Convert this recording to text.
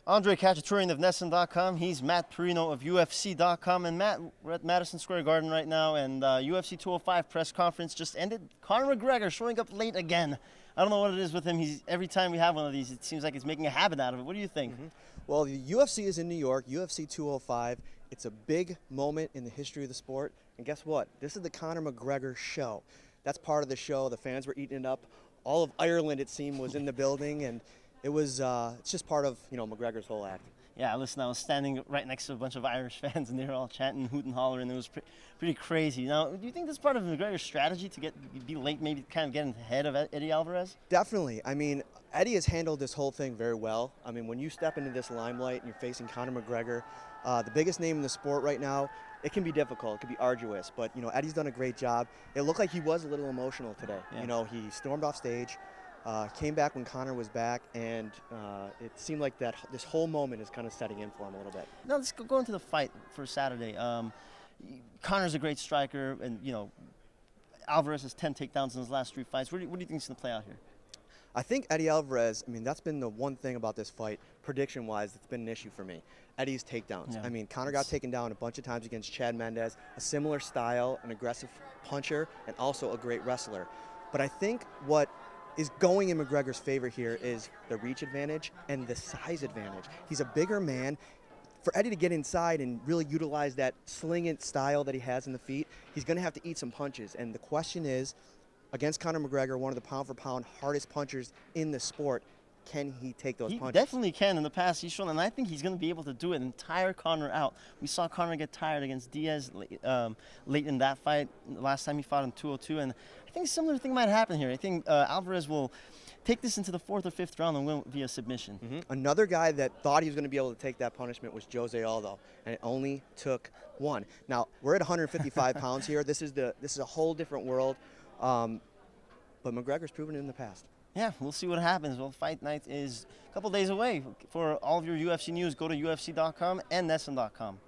Andre Cacciaturian of Nesson.com. He's Matt Perino of UFC.com. And Matt, we're at Madison Square Garden right now, and UFC 205 press conference just ended. Conor McGregor showing up late again. I don't know what it is with him. Every time we have one of these, it seems like he's making a habit out of it. What do you think? Well, the UFC is in New York, UFC 205. It's a big moment in the history of the sport. And guess what? This is the Conor McGregor show. That's part of the show. The fans were eating it up. All of Ireland, it seemed, was in the building, and it's just part of McGregor's whole act. Yeah, listen, I was standing right next to a bunch of Irish fans, and they were all chanting, hooting, hollering. It was pretty crazy. Now, do you think this is part of McGregor's strategy to be late, maybe kind of getting ahead of Eddie Alvarez? Definitely. I mean, Eddie has handled this whole thing very well. I mean, when you step into this limelight and you're facing Conor McGregor, the biggest name in the sport right now, it can be difficult. It can be arduous. But, Eddie's done a great job. It looked like he was a little emotional today. Yeah. He stormed off stage. Came back when Conor was back, and it seemed like this whole moment is kind of setting in for him a little bit. Now let's go into the fight for Saturday. Conor's a great striker, and Alvarez has 10 takedowns in his last 3 fights. What do you think is going to play out here? I think Eddie Alvarez, that's been the one thing about this fight, prediction-wise, that's been an issue for me. Eddie's takedowns. Yeah. Conor got taken down a bunch of times against Chad Mendes, a similar style, an aggressive puncher, and also a great wrestler. But I think what is going in McGregor's favor here is the reach advantage and the size advantage. He's a bigger man. For Eddie to get inside and really utilize that slinging style that he has in the feet, he's going to have to eat some punches. And the question is, against Conor McGregor, one of the pound-for-pound hardest punchers in the sport, can he take those punches? He definitely can. In the past, he's shown, and I think he's going to be able to do it and tire Conor out. We saw Conor get tired against Diaz late in that fight, last time he fought in 202, and I think a similar thing might happen here. I think Alvarez will take this into the 4th or 5th round and win via submission. Another guy that thought he was going to be able to take that punishment was Jose Aldo, and it only took one. Now, we're at 155 pounds here. This is a whole different world, but McGregor's proven it in the past. Yeah, we'll see what happens. Well, fight night is a couple days away. For all of your UFC news, go to UFC.com and Nesson.com.